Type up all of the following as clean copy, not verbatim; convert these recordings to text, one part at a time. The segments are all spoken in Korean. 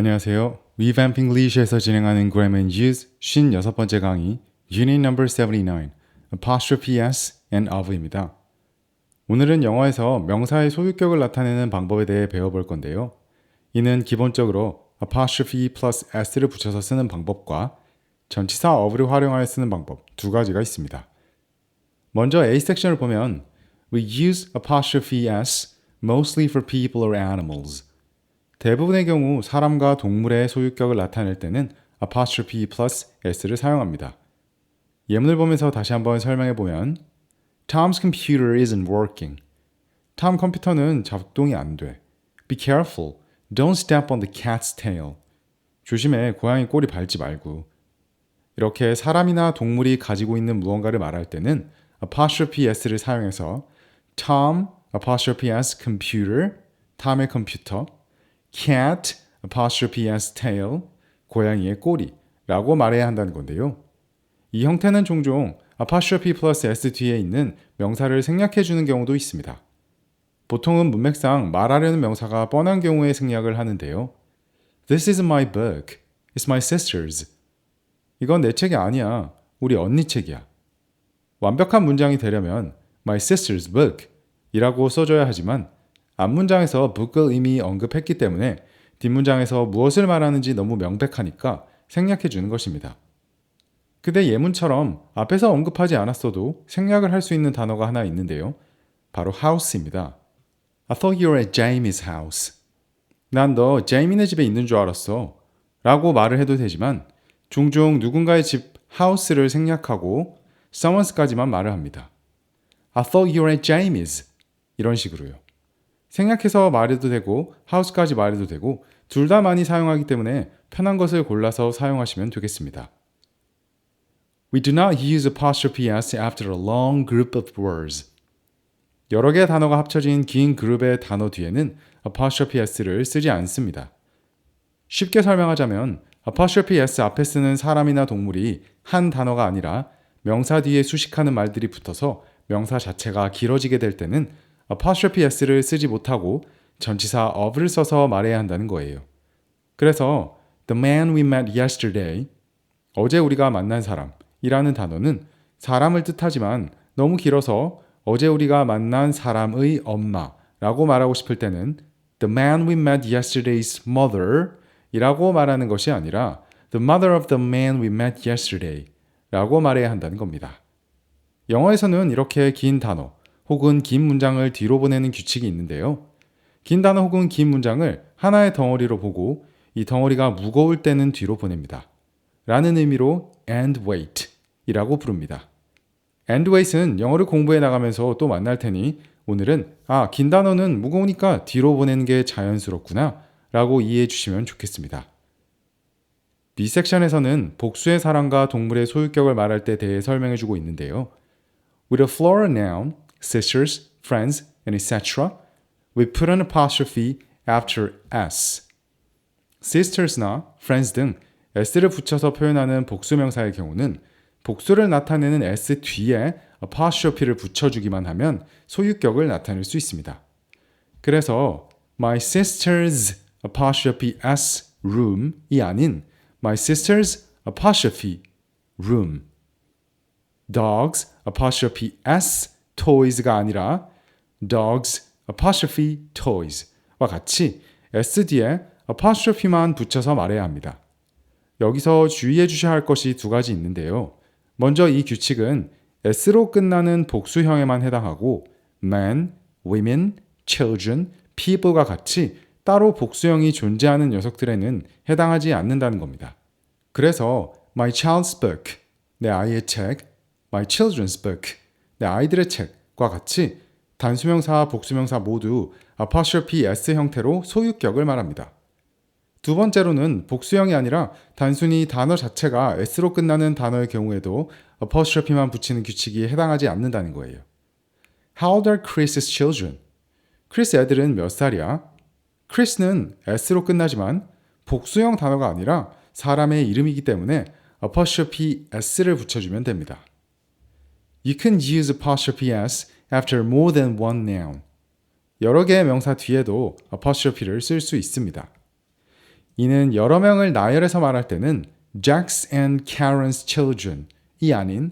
안녕하세요. Revamp English에서 진행하는 Grammar and Use 56번째 강의 Unit No. 79 Apostrophe S and of입니다. 오늘은 영어에서 명사의 소유격을 나타내는 방법에 대해 배워볼 건데요. 이는 기본적으로 apostrophe plus s를 붙여서 쓰는 방법과 전치사 of를 활용하여 쓰는 방법 두 가지가 있습니다. 먼저 A 섹션을 보면 We use apostrophe s mostly for people or animals. 대부분의 경우 사람과 동물의 소유격을 나타낼 때는 apostrophe plus s를 사용합니다. 예문을 보면서 다시 한번 설명해 보면 Tom's computer isn't working. 톰 컴퓨터는 작동이 안 돼. Be careful. Don't step on the cat's tail. 조심해. 고양이 꼬리 밟지 말고. 이렇게 사람이나 동물이 가지고 있는 무언가를 말할 때는 apostrophe s를 사용해서 Tom apostrophe s computer 톰의 컴퓨터 cat apostrophe s tail 고양이의 꼬리라고 말해야 한다는 건데요. 이 형태는 종종 apostrophe plus s 뒤에 있는 명사를 생략해 주는 경우도 있습니다. 보통은 문맥상 말하려는 명사가 뻔한 경우에 생략을 하는데요. This isn't my book. It's my sister's. 이건 내 책이 아니야. 우리 언니 책이야. 완벽한 문장이 되려면 my sister's book 이라고 써줘야 하지만 앞문장에서 book을 이미 언급했기 때문에 뒷문장에서 무엇을 말하는지 너무 명백하니까 생략해 주는 것입니다. 근데 예문처럼 앞에서 언급하지 않았어도 생략을 할 수 있는 단어가 하나 있는데요. 바로 house입니다. I thought you were at Jamie's house. 난 너 제이미네 집에 있는 줄 알았어. 라고 말을 해도 되지만 종종 누군가의 집 house를 생략하고 someone's까지만 말을 합니다. I thought you were at Jamie's. 이런 식으로요. 생략해서 말해도 되고 house까지 말해도 되고 둘 다 많이 사용하기 때문에 편한 것을 골라서 사용하시면 되겠습니다. We do not use apostrophe s after a long group of words. 여러 개의 단어가 합쳐진 긴 그룹의 단어 뒤에는 apostrophe s를 쓰지 않습니다. 쉽게 설명하자면 apostrophe s 앞에 쓰는 사람이나 동물이 한 단어가 아니라 명사 뒤에 수식하는 말들이 붙어서 명사 자체가 길어지게 될 때는 apostrophe s를 쓰지 못하고 전치사 of를 써서 말해야 한다는 거예요. 그래서 the man we met yesterday, 어제 우리가 만난 사람이라는 단어는 사람을 뜻하지만 너무 길어서 어제 우리가 만난 사람의 엄마라고 말하고 싶을 때는 the man we met yesterday's mother 이라고 말하는 것이 아니라 the mother of the man we met yesterday 라고 말해야 한다는 겁니다. 영어에서는 이렇게 긴 단어 혹은 긴 문장을 뒤로 보내는 규칙이 있는데요. 긴 단어 혹은 긴 문장을 하나의 덩어리로 보고 이 덩어리가 무거울 때는 뒤로 보냅니다. 라는 의미로 and wait 이라고 부릅니다. and wait은 영어를 공부해 나가면서 또 만날 테니 오늘은 긴 단어는 무거우니까 뒤로 보내는 게 자연스럽구나 라고 이해해 주시면 좋겠습니다. B 섹션에서는 복수의 사람과 동물의 소유격을 말할 때 대해 설명해 주고 있는데요. With a plural noun, sisters, friends, and etc., we put an apostrophe after s. sisters나 friends 등 s를 붙여서 표현하는 복수명사의 경우는 복수를 나타내는 s 뒤에 apostrophe를 붙여주기만 하면 소유격을 나타낼 수 있습니다. 그래서 my sister's apostrophe s room이 아닌 my sister's apostrophe room. dogs apostrophe s toys가 아니라 dogs apostrophe toys와 같이 s 뒤에 apostrophe만 붙여서 말해야 합니다. 여기서 주의해 주셔야 할 것이 두 가지 있는데요. 먼저 이 규칙은 s로 끝나는 복수형에만 해당하고 men, women, children, people과 같이 따로 복수형이 존재하는 녀석들에는 해당하지 않는다는 겁니다. 그래서 my child's book, 내 아이의 책, my children's book, 내 아이들의 책과 같이 단수명사, 복수명사 모두 apostrophe s 형태로 소유격을 말합니다. 두 번째로는 복수형이 아니라 단순히 단어 자체가 s로 끝나는 단어의 경우에도 apostrophe만 붙이는 규칙이 해당하지 않는다는 거예요. How old are Chris's children? 크리스 애들은 몇 살이야? 크리스는 s로 끝나지만 복수형 단어가 아니라 사람의 이름이기 때문에 apostrophe s를 붙여주면 됩니다. You can use apostrophe s after more than one noun. 여러 개의 명사 뒤에도 apostrophe를 쓸 수 있습니다. 이는 여러 명을 나열해서 말할 때는 Jack's and Karen's children이 아닌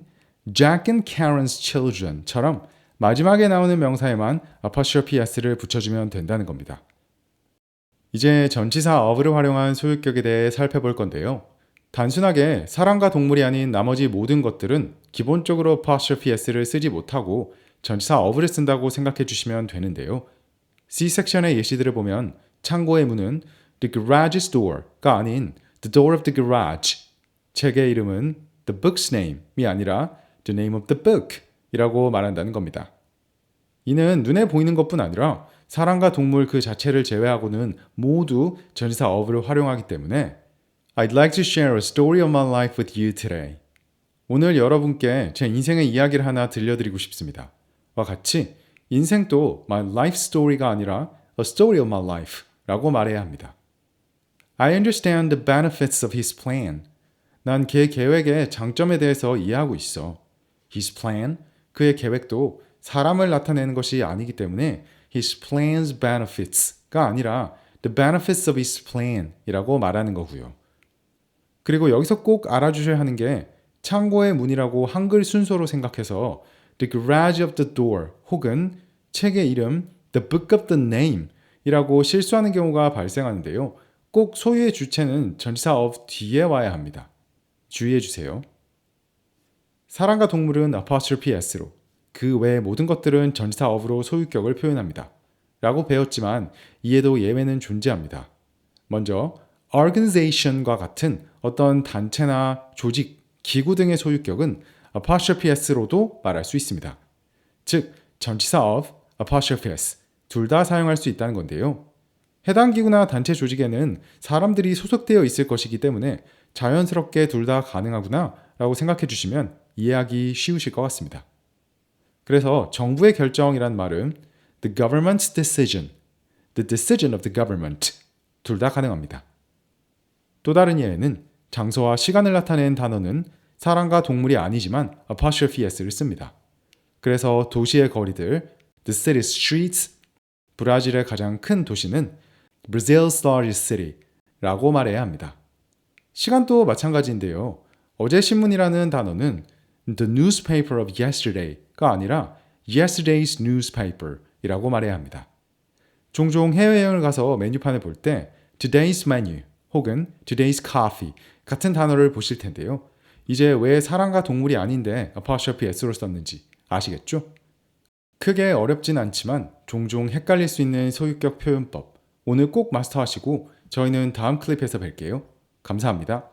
Jack and Karen's children처럼 마지막에 나오는 명사에만 apostrophe s를 붙여주면 된다는 겁니다. 이제 전치사 of를 활용한 소유격에 대해 살펴볼 건데요. 단순하게 사람과 동물이 아닌 나머지 모든 것들은 기본적으로 apostrophe s를 쓰지 못하고 전치사 of를 쓴다고 생각해 주시면 되는데요. C섹션의 예시들을 보면 창고의 문은 the garage's door가 아닌 the door of the garage, 책의 이름은 the book's name이 아니라 the name of the book 이라고 말한다는 겁니다. 이는 눈에 보이는 것뿐 아니라 사람과 동물 그 자체를 제외하고는 모두 전치사 of를 활용하기 때문에 I'd like to share a story of my life with you today. 오늘 여러분께 제 인생의 이야기를 하나 들려드리고 싶습니다. 와 같이 인생도 my life story가 아니라 a story of my life 라고 말해야 합니다. I understand the benefits of his plan. 난 그의 계획의 장점에 대해서 이해하고 있어. His plan, 그의 계획도 사람을 나타내는 것이 아니기 때문에 his plan's benefits가 아니라 the benefits of his plan 이라고 말하는 거고요. 그리고 여기서 꼭 알아주셔야 하는 게 창고의 문이라고 한글 순서로 생각해서 the garage of the door 혹은 책의 이름 the book of the name 이라고 실수하는 경우가 발생하는데요. 꼭 소유의 주체는 전치사 of 뒤에 와야 합니다. 주의해 주세요. 사람과 동물은 apostrophe s로, 그 외의 모든 것들은 전치사 of로 소유격을 표현합니다. 라고 배웠지만 이에도 예외는 존재합니다. 먼저 organization과 같은 어떤 단체나 조직, 기구 등의 소유격은 apostrophe s로도 말할 수 있습니다. 즉, 전치사 of, apostrophe s 둘 다 사용할 수 있다는 건데요. 해당 기구나 단체 조직에는 사람들이 소속되어 있을 것이기 때문에 자연스럽게 둘 다 가능하구나 라고 생각해 주시면 이해하기 쉬우실 것 같습니다. 그래서 정부의 결정이란 말은 the government's decision, the decision of the government 둘 다 가능합니다. 또 다른 예에는 장소와 시간을 나타낸 단어는 사람과 동물이 아니지만 apostrophe s를 씁니다. 그래서 도시의 거리들, the city's streets, 브라질의 가장 큰 도시는 Brazil's largest city라고 말해야 합니다. 시간도 마찬가지인데요. 어제 신문이라는 단어는 the newspaper of yesterday가 아니라 yesterday's newspaper이라고 말해야 합니다. 종종 해외여행을 가서 메뉴판을 볼 때 today's menu 혹은 today's coffee 같은 단어를 보실 텐데요. 이제 왜 사람과 동물이 아닌데 apostrophe s로 썼는지 아시겠죠? 크게 어렵진 않지만 종종 헷갈릴 수 있는 소유격 표현법 오늘 꼭 마스터하시고 저희는 다음 클립에서 뵐게요. 감사합니다.